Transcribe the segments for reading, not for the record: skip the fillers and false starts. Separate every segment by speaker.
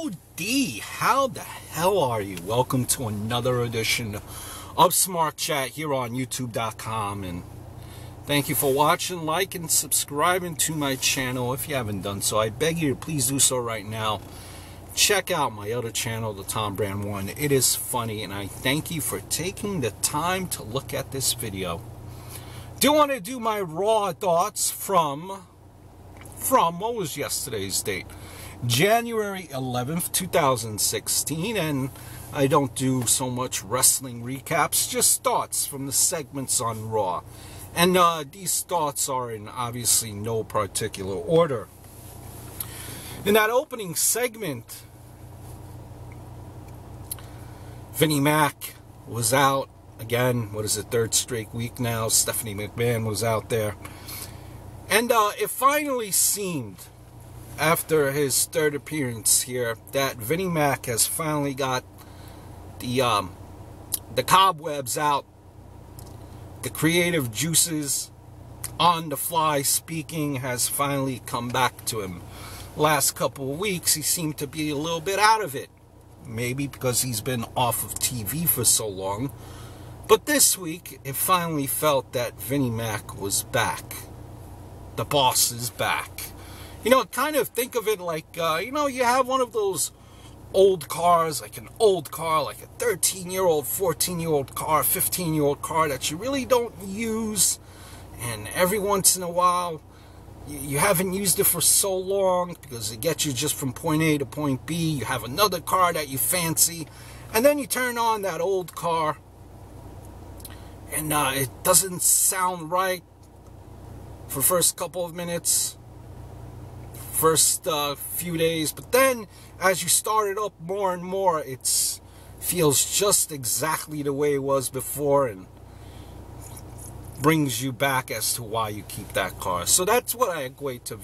Speaker 1: Howdy, how the hell are you? Welcome to another edition of Smart Chat here on YouTube.com, and thank you for watching, liking, subscribing to my channel. If you haven't done so, I beg you to please do so right now. Check out my other channel, the Tom Brand One. It is funny, and I thank you for taking the time to look at this video. Do want to do my raw thoughts from what was yesterday's date? January 11th, 2016, and I don't do so much wrestling recaps, just thoughts from the segments on Raw. And these thoughts are in obviously no particular order. In that opening segment, Vinnie Mac was out again. What is it, third straight week now? Stephanie McMahon was out there. And it finally seemed, after his third appearance here, that Vinnie Mac has finally got the cobwebs out, the creative juices, on the fly speaking has finally come back to him. Last couple of weeks, he seemed to be a little bit out of it. Maybe because he's been off of TV for so long. But this week, it finally felt that Vinnie Mac was back. The boss is back. You know, kind of think of it like, you have one of those old cars, like an old car, like a 13-year-old, 14-year-old car, 15-year-old car that you really don't use. And every once in a while, you haven't used it for so long because it gets you just from point A to point B. You have another car that you fancy. And then you turn on that old car. And it doesn't sound right for the first couple of minutes. First few days, but then as you start it up more and more, it feels just exactly the way it was before and brings you back as to why you keep that car. So that's what I equate to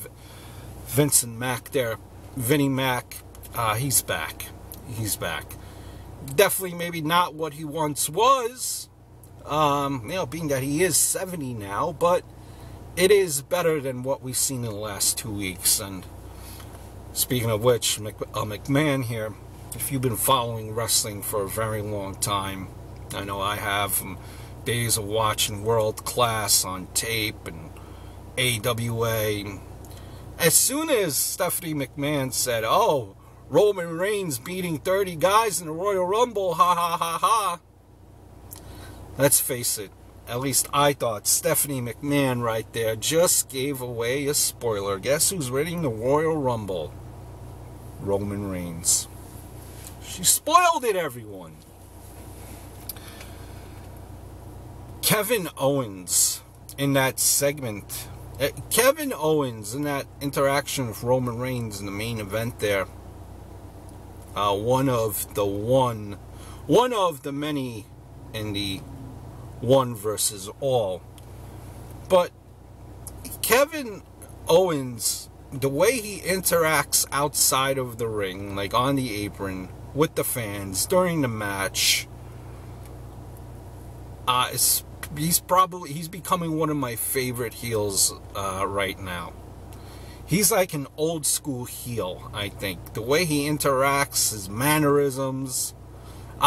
Speaker 1: Vincent Mac there. Vinnie Mac, he's back. He's back. Definitely maybe not what he once was, being that he is 70 now, but it is better than what we've seen in the last 2 weeks. And speaking of which, McMahon here, if you've been following wrestling for a very long time, I know I have, from days of watching World Class on tape and AWA. As soon as Stephanie McMahon said, "Oh, Roman Reigns beating 30 guys in the Royal Rumble, ha ha ha ha," let's face it, at least I thought Stephanie McMahon right there just gave away a spoiler. Guess who's winning the Royal Rumble? Roman Reigns. She spoiled it, everyone. Kevin Owens in that segment. Kevin Owens in that interaction with Roman Reigns in the main event there. One of the many in the one versus all. But Kevin Owens, the way he interacts outside of the ring, like on the apron with the fans during the match, he's becoming one of my favorite heels right now. He's like an old school heel, I think. The way he interacts, his mannerisms,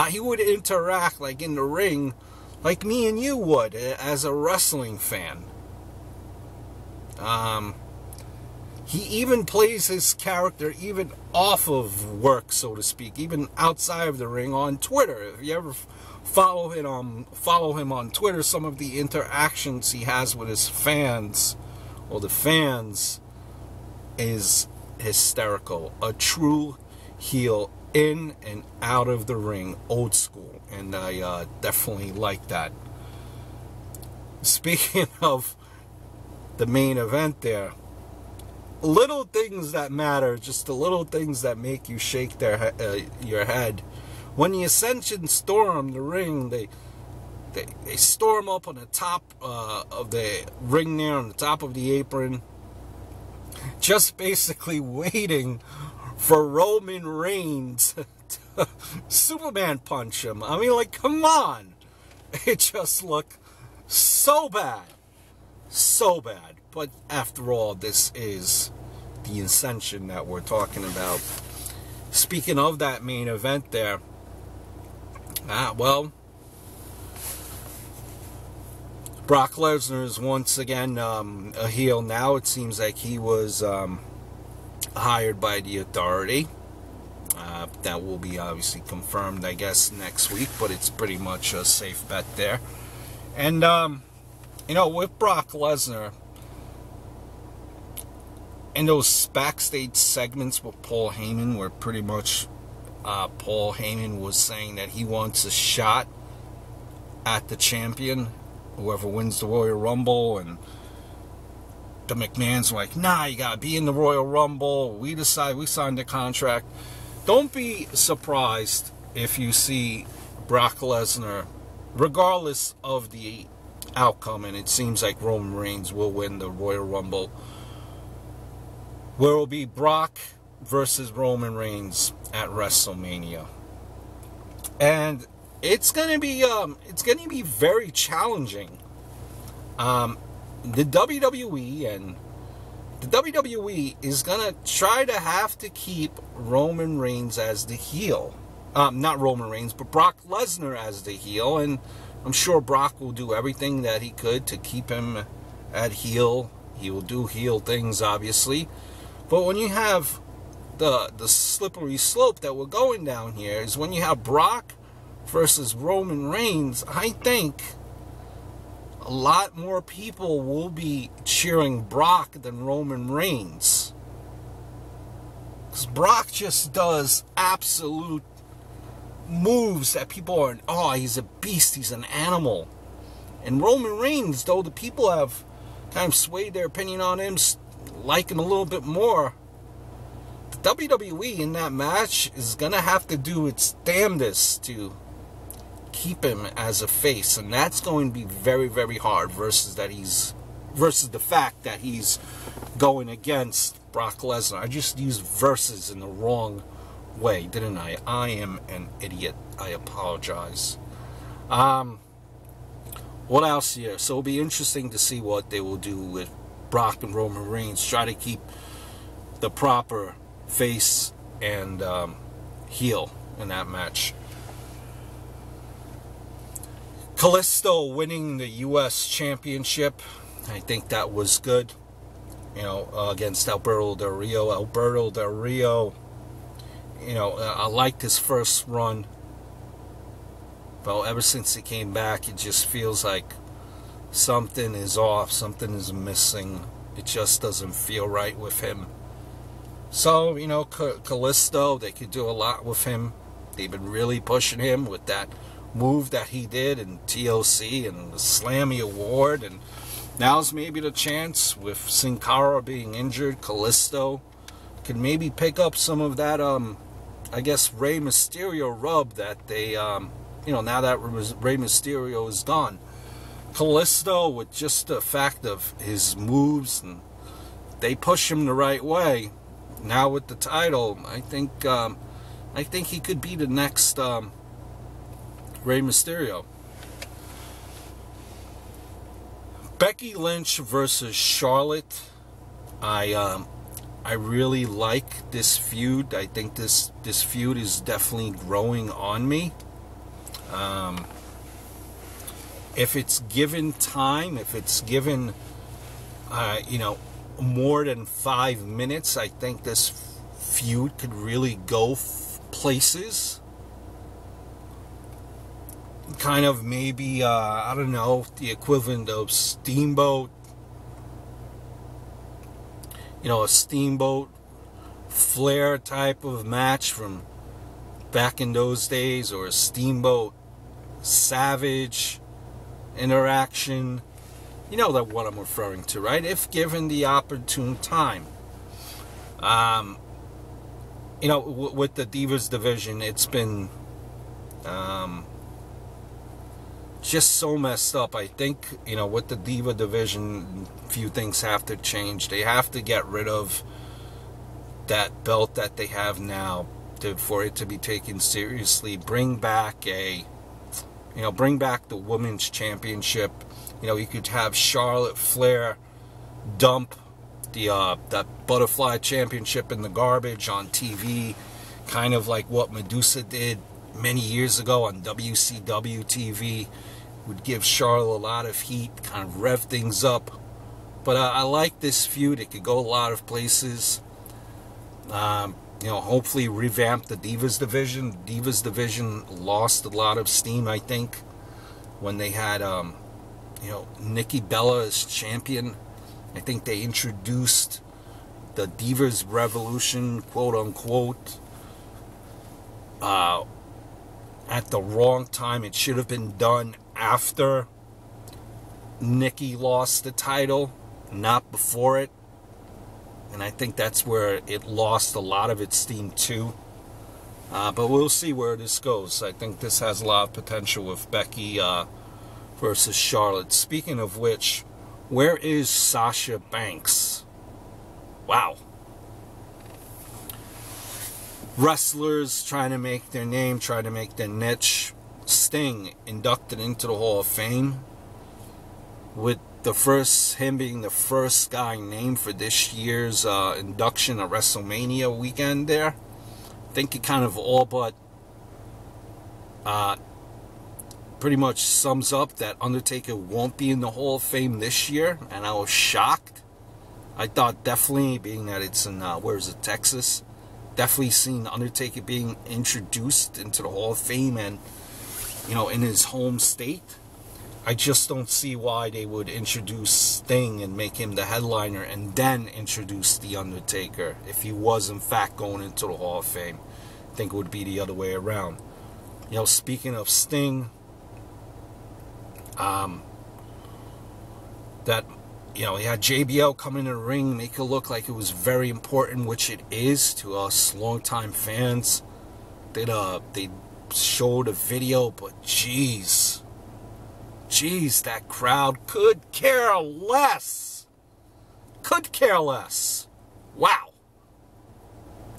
Speaker 1: he would interact like in the ring like me and you would as a wrestling fan. He even plays his character even off of work, so to speak, even outside of the ring on Twitter. If you ever follow him on Twitter, some of the interactions he has with his fans, or the fans, is hysterical. A true heel in and out of the ring, old school, and I definitely like that. Speaking of the main event there, little things that matter, just the little things that make you shake your head. When the Ascension storm the ring, they storm up on the top of the ring there, on the top of the apron, just basically waiting for Roman Reigns to Superman punch him. I mean, like, come on. It just looked so bad. So bad. But after all, this is the Ascension that we're talking about. speaking of that main event there, well, Brock Lesnar is once again a heel now. It seems like he was hired by the Authority. That will be obviously confirmed, I guess, next week, but it's pretty much a safe bet there. And, you know, with Brock Lesnar, in those backstage segments with Paul Heyman, where pretty much Paul Heyman was saying that he wants a shot at the champion, whoever wins the Royal Rumble, and the McMahon's like, nah, you gotta be in the Royal Rumble, we decide, we signed the contract. Don't be surprised if you see Brock Lesnar, regardless of the outcome, and it seems like Roman Reigns will win the Royal Rumble, where it will be Brock versus Roman Reigns at WrestleMania. And it's gonna be very challenging. The WWE is gonna try to have to keep Roman Reigns as the heel. Not Roman Reigns, but Brock Lesnar as the heel, and I'm sure Brock will do everything that he could to keep him at heel. He will do heel things, obviously. But when you have the slippery slope that we're going down here, is when you have Brock versus Roman Reigns, I think a lot more people will be cheering Brock than Roman Reigns. Because Brock just does absolute moves that people are, oh, he's a beast, he's an animal. And Roman Reigns, though the people have kind of swayed their opinion on him, like him a little bit more, the WWE in that match is going to have to do its damnedest to keep him as a face, and that's going to be very, very hard versus the fact that he's going against Brock Lesnar. I just used versus in the wrong way, didn't I? I am an idiot. I apologize. What else here? So it'll be interesting to see what they will do with Brock and Roman Reigns. Try to keep the proper face and heel in that match. Callisto winning the U.S. Championship, I think that was good. You know, against Alberto Del Rio. Alberto Del Rio, you know, I liked his first run. Well, ever since he came back, it just feels like something is off, something is missing. It just doesn't feel right with him. So, you know, Callisto, they could do a lot with him. They've been really pushing him with that move that he did in TLC and the Slammy Award, and now's maybe the chance with Sin Cara being injured. Callisto could maybe pick up some of that I guess Rey Mysterio rub that they you know, now that Rey Mysterio is gone, Callisto, with just the fact of his moves, and they push him the right way. Now with the title, I think he could be the next Rey Mysterio. Becky Lynch versus Charlotte. I really like this feud. I think this feud is definitely growing on me. If it's given time, if it's given you know, more than 5 minutes, I think this feud could really go places. Kind of maybe, I don't know, the equivalent of Steamboat. You know, a Steamboat Flair type of match from back in those days, or a Steamboat Savage interaction. You know that what I'm referring to, right? If given the opportune time. You know, with the Divas division, it's been just so messed up. I think, you know, with the Diva division, a few things have to change. They have to get rid of that belt that they have now for it to be taken seriously. Bring back bring back the Women's Championship. You know, you could have Charlotte Flair dump that Butterfly Championship in the garbage on TV. kind of like what Medusa did many years ago on WCW TV. Would give Charlotte a lot of heat, kind of rev things up. But I like this feud. It could go a lot of places. Hopefully revamp the Divas division. Divas division lost a lot of steam, I think, when they had, Nikki Bella as champion. I think they introduced the Divas Revolution, quote unquote, at the wrong time. It should have been done after Nikki lost the title, not before it. And I think that's where it lost a lot of its steam too. But we'll see where this goes. I think this has a lot of potential with Becky versus Charlotte. Speaking of which, where is Sasha Banks? Wow. Wrestlers trying to make their name, trying to make their niche. Sting inducted into the Hall of Fame, with him being the first guy named for this year's induction at WrestleMania weekend there. I think it kind of all but pretty much sums up that Undertaker won't be in the Hall of Fame this year, and I was shocked. I thought definitely, being that it's in, Texas, definitely seen Undertaker being introduced into the Hall of Fame and, in his home state. I just don't see why they would introduce Sting and make him the headliner and then introduce The Undertaker if he was in fact going into the Hall of Fame. I think it would be the other way around. Speaking of Sting, he had JBL come in the ring, make it look like it was very important, which it is to us longtime fans. They showed a video, but jeez, that crowd could care less. Could care less. Wow.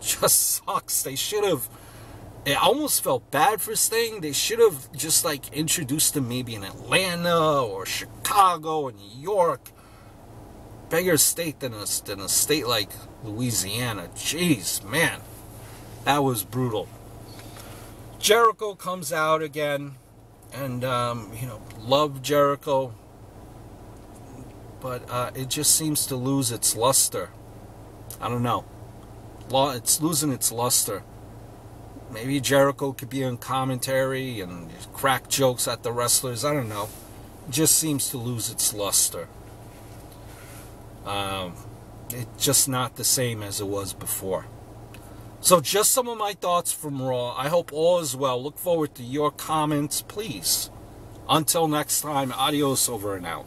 Speaker 1: Just sucks. They should have. It almost felt bad for Sting. They should have just introduced him maybe in Atlanta or Chicago or New York. Bigger state than a state like Louisiana. Jeez, man. That was brutal. Jericho comes out again. And, love Jericho. But it just seems to lose its luster. I don't know. It's losing its luster. Maybe Jericho could be on commentary and crack jokes at the wrestlers. I don't know. It just seems to lose its luster. It's just not the same as it was before. So just some of my thoughts from Raw. I hope all is well. Look forward to your comments, please. Until next time, adios, over and out.